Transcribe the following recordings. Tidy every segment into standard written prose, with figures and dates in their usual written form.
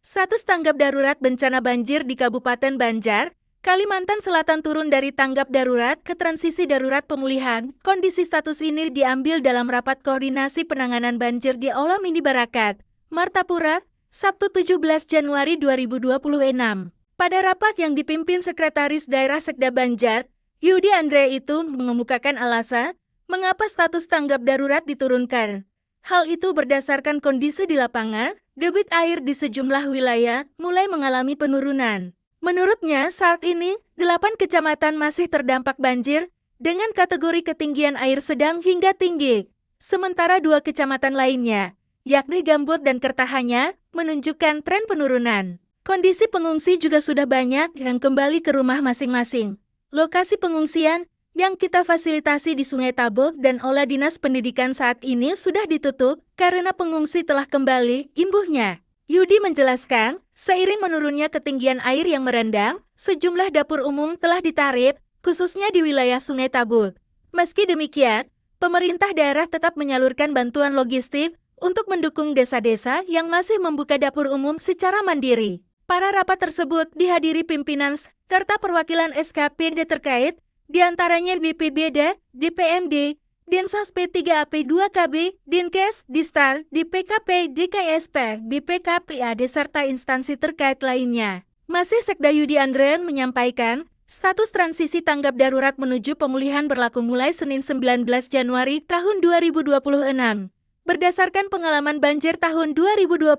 Status tanggap darurat bencana banjir di Kabupaten Banjar, Kalimantan Selatan turun dari tanggap darurat ke transisi darurat pemulihan. Kondisi status ini diambil dalam rapat koordinasi penanganan banjir di Aula Mini Barakat, Martapura, Sabtu 17 Januari 2026. Pada rapat yang dipimpin Sekretaris Daerah Sekda Banjar, Yudi Andre itu mengemukakan alasan mengapa status tanggap darurat diturunkan. Hal itu berdasarkan kondisi di lapangan, debit air di sejumlah wilayah mulai mengalami penurunan. Menurutnya, saat ini, 8 kecamatan masih terdampak banjir dengan kategori ketinggian air sedang hingga tinggi. Sementara 2 kecamatan lainnya, yakni Gambut dan Kertahanyar, menunjukkan tren penurunan. Kondisi pengungsi juga sudah banyak yang kembali ke rumah masing-masing. Lokasi pengungsian yang kita fasilitasi di Sungai Tabuk dan Aula Dinas Pendidikan saat ini sudah ditutup karena pengungsi telah kembali, imbuhnya. Yudi menjelaskan, seiring menurunnya ketinggian air yang merendam, sejumlah dapur umum telah ditarik, khususnya di wilayah Sungai Tabuk. Meski demikian, pemerintah daerah tetap menyalurkan bantuan logistik untuk mendukung desa-desa yang masih membuka dapur umum secara mandiri. Para rapat tersebut dihadiri pimpinan serta perwakilan SKPD terkait, di antaranya BPBD, DPMD, Dinsos P3AP2KB, Dinkes, Distal, DPKP, DKSP, BPKPAD serta instansi terkait lainnya. Masih Sekda Yudi Andren menyampaikan, status transisi tanggap darurat menuju pemulihan berlaku mulai Senin 19 Januari tahun 2026. Berdasarkan pengalaman banjir tahun 2021,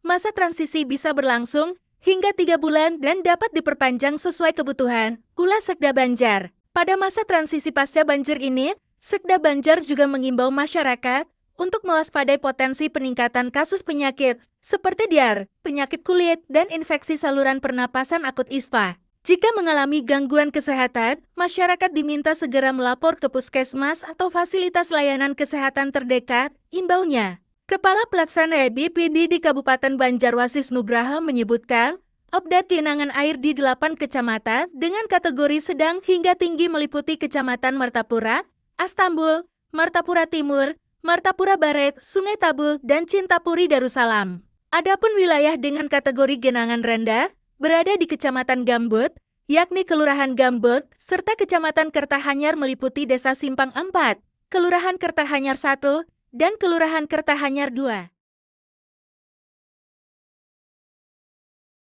masa transisi bisa berlangsung hingga 3 bulan dan dapat diperpanjang sesuai kebutuhan, ulas Sekda Banjar. Pada masa transisi pasca banjir ini, Sekda Banjar juga mengimbau masyarakat untuk mewaspadai potensi peningkatan kasus penyakit seperti diar, penyakit kulit, dan infeksi saluran pernapasan akut ISPA. Jika mengalami gangguan kesehatan, masyarakat diminta segera melapor ke puskesmas atau fasilitas layanan kesehatan terdekat, imbaunya. Kepala Pelaksana BPD di Kabupaten Banjarwasis Nugraha menyebutkan, update genangan air di 8 kecamatan dengan kategori sedang hingga tinggi meliputi Kecamatan Martapura, Astambul, Martapura Timur, Martapura Barat, Sungai Tabuk, dan Cintapuri Darussalam. Adapun wilayah dengan kategori genangan rendah berada di Kecamatan Gambut, yakni Kelurahan Gambut, serta Kecamatan Kertahanyar meliputi Desa Simpang 4, Kelurahan Kertahanyar 1, dan Kelurahan Kertahanyar 2.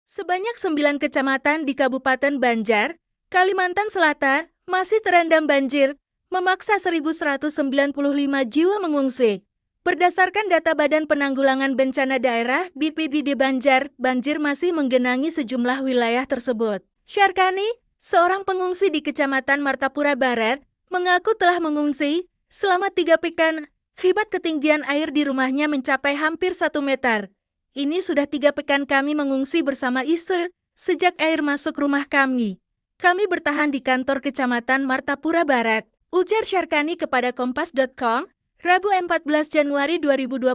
Sebanyak 9 kecamatan di Kabupaten Banjar, Kalimantan Selatan, masih terendam banjir, memaksa 1.195 jiwa mengungsi. Berdasarkan data Badan Penanggulangan Bencana Daerah BPBD Banjar, banjir masih menggenangi sejumlah wilayah tersebut. Syarkani, seorang pengungsi di Kecamatan Martapura Barat, mengaku telah mengungsi selama 3 pekan. Akibat ketinggian air di rumahnya mencapai hampir 1 meter. Ini sudah 3 pekan kami mengungsi bersama istri sejak air masuk rumah kami. Kami bertahan di kantor Kecamatan Martapura Barat, ujar Syarkani kepada Kompas.com, Rabu 14 Januari 2026.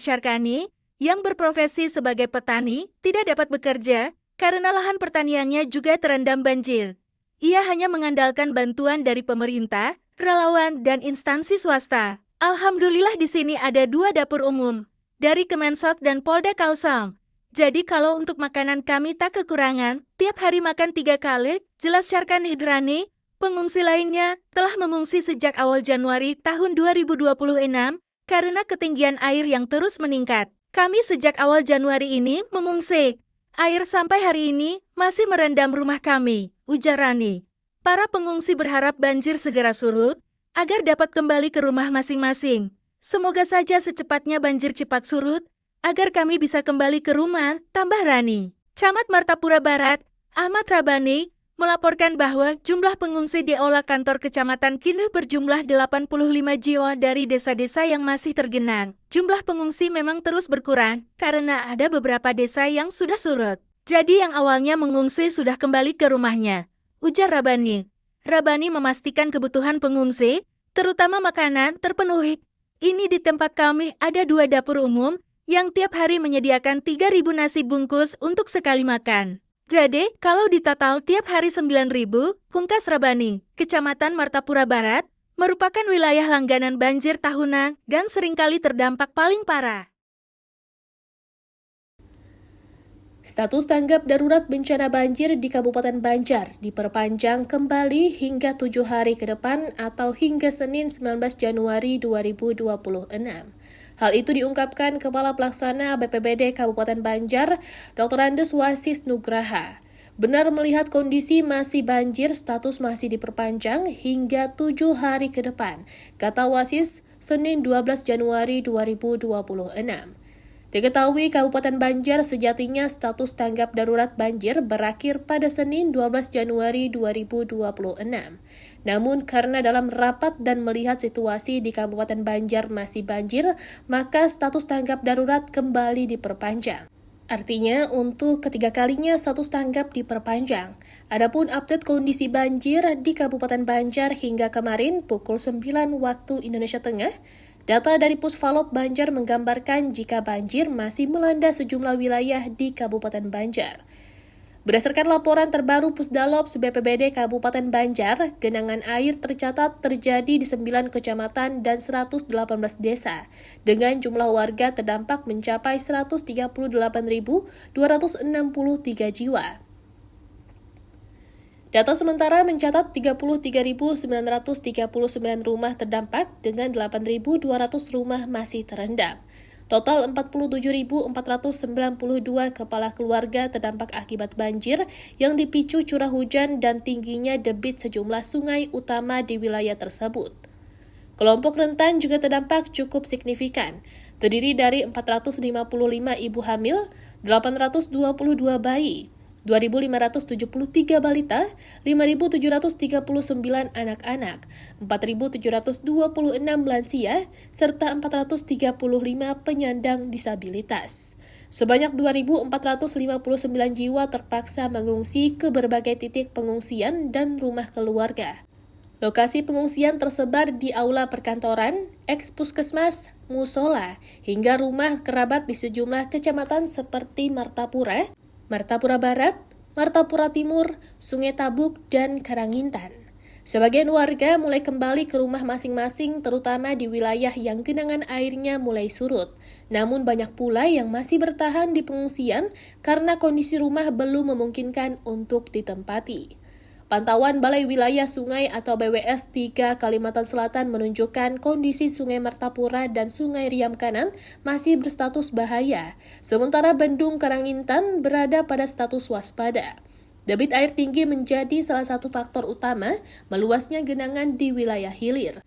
Syarkani, yang berprofesi sebagai petani, tidak dapat bekerja karena lahan pertaniannya juga terendam banjir. Ia hanya mengandalkan bantuan dari pemerintah, relawan, dan instansi swasta. Alhamdulillah di sini ada 2 dapur umum, dari Kemensot dan Polda Kalsel. Jadi kalau untuk makanan kami tak kekurangan, tiap hari makan 3 kali, jelas Syarkani Hidrani. Pengungsi lainnya telah mengungsi sejak awal Januari tahun 2026 karena ketinggian air yang terus meningkat. Kami sejak awal Januari ini mengungsi. Air sampai hari ini masih merendam rumah kami, ujar Rani. Para pengungsi berharap banjir segera surut, agar dapat kembali ke rumah masing-masing. Semoga saja secepatnya banjir cepat surut, agar kami bisa kembali ke rumah, tambah Rani. Camat Martapura Barat, Ahmad Rabani, melaporkan bahwa jumlah pengungsi di Aula Kantor Kecamatan kini berjumlah 85 jiwa dari desa-desa yang masih tergenang. Jumlah pengungsi memang terus berkurang, karena ada beberapa desa yang sudah surut. Jadi yang awalnya mengungsi sudah kembali ke rumahnya, ujar Rabani. Rabani memastikan kebutuhan pengungsi, terutama makanan, terpenuhi. Ini di tempat kami ada 2 dapur umum yang tiap hari menyediakan 3.000 nasi bungkus untuk sekali makan. Jadi, kalau ditotal tiap hari 9.000, pungkas Rabani, Kecamatan Martapura Barat, merupakan wilayah langganan banjir tahunan dan seringkali terdampak paling parah. Status tanggap darurat bencana banjir di Kabupaten Banjar diperpanjang kembali hingga 7 hari ke depan atau hingga Senin 19 Januari 2026. Hal itu diungkapkan Kepala Pelaksana BPBD Kabupaten Banjar, Dr. Andes Wasis Nugraha. Benar melihat kondisi masih banjir, status masih diperpanjang hingga 7 hari ke depan, kata Wasis Senin 12 Januari 2026. Diketahui Kabupaten Banjar sejatinya status tanggap darurat banjir berakhir pada Senin 12 Januari 2026. Namun karena dalam rapat dan melihat situasi di Kabupaten Banjar masih banjir, maka status tanggap darurat kembali diperpanjang. Artinya untuk ketiga kalinya status tanggap diperpanjang. Adapun update kondisi banjir di Kabupaten Banjar hingga kemarin pukul 9 waktu Indonesia Tengah, data dari Pusvalop Banjar menggambarkan jika banjir masih melanda sejumlah wilayah di Kabupaten Banjar. Berdasarkan laporan terbaru Pusdalops BPBD Kabupaten Banjar, genangan air tercatat terjadi di 9 kecamatan dan 118 desa, dengan jumlah warga terdampak mencapai 138.263 jiwa. Data sementara mencatat 33.939 rumah terdampak dengan 8.200 rumah masih terendam. Total 47.492 kepala keluarga terdampak akibat banjir yang dipicu curah hujan dan tingginya debit sejumlah sungai utama di wilayah tersebut. Kelompok rentan juga terdampak cukup signifikan, terdiri dari 455 ibu hamil, 822 bayi, 2.573 balita, 5.739 anak-anak, 4.726 lansia, serta 435 penyandang disabilitas. Sebanyak 2.459 jiwa terpaksa mengungsi ke berbagai titik pengungsian dan rumah keluarga. Lokasi pengungsian tersebar di aula perkantoran, eks-puskesmas, musola, hingga rumah kerabat di sejumlah kecamatan seperti Martapura, Martapura Barat, Martapura Timur, Sungai Tabuk, dan Karangintan. Sebagian warga mulai kembali ke rumah masing-masing terutama di wilayah yang genangan airnya mulai surut. Namun banyak pula yang masih bertahan di pengungsian karena kondisi rumah belum memungkinkan untuk ditempati. Pantauan Balai Wilayah Sungai atau BWS 3 Kalimantan Selatan menunjukkan kondisi Sungai Martapura dan Sungai Riam Kanan masih berstatus bahaya, sementara Bendung Karangintan berada pada status waspada. Debit air tinggi menjadi salah satu faktor utama meluasnya genangan di wilayah hilir.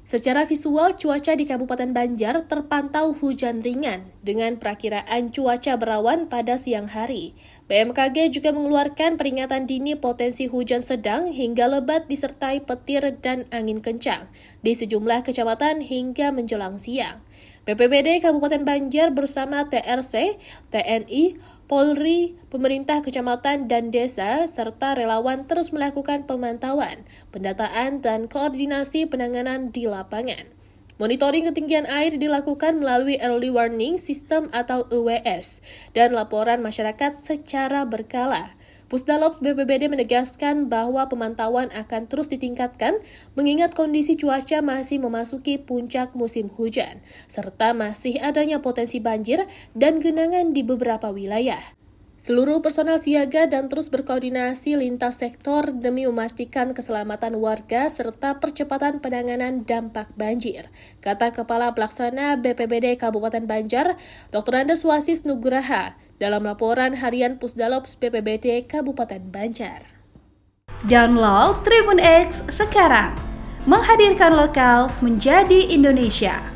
Secara visual, cuaca di Kabupaten Banjar terpantau hujan ringan dengan perakiraan cuaca berawan pada siang hari. BMKG juga mengeluarkan peringatan dini potensi hujan sedang hingga lebat disertai petir dan angin kencang di sejumlah kecamatan hingga menjelang siang. BPBD Kabupaten Banjar bersama TRC, TNI, Polri, pemerintah kecamatan dan desa, serta relawan terus melakukan pemantauan, pendataan, dan koordinasi penanganan di lapangan. Monitoring ketinggian air dilakukan melalui Early Warning System atau EWS dan laporan masyarakat secara berkala. Pusdalops BPBD menegaskan bahwa pemantauan akan terus ditingkatkan mengingat kondisi cuaca masih memasuki puncak musim hujan, serta masih adanya potensi banjir dan genangan di beberapa wilayah. Seluruh personel siaga dan terus berkoordinasi lintas sektor demi memastikan keselamatan warga serta percepatan penanganan dampak banjir, kata Kepala Pelaksana BPBD Kabupaten Banjar, Dr. Andes Wasis Nugraha, dalam laporan harian Pusdalops BPBD Kabupaten Banjar. Download Tribun X sekarang, menghadirkan lokal menjadi Indonesia.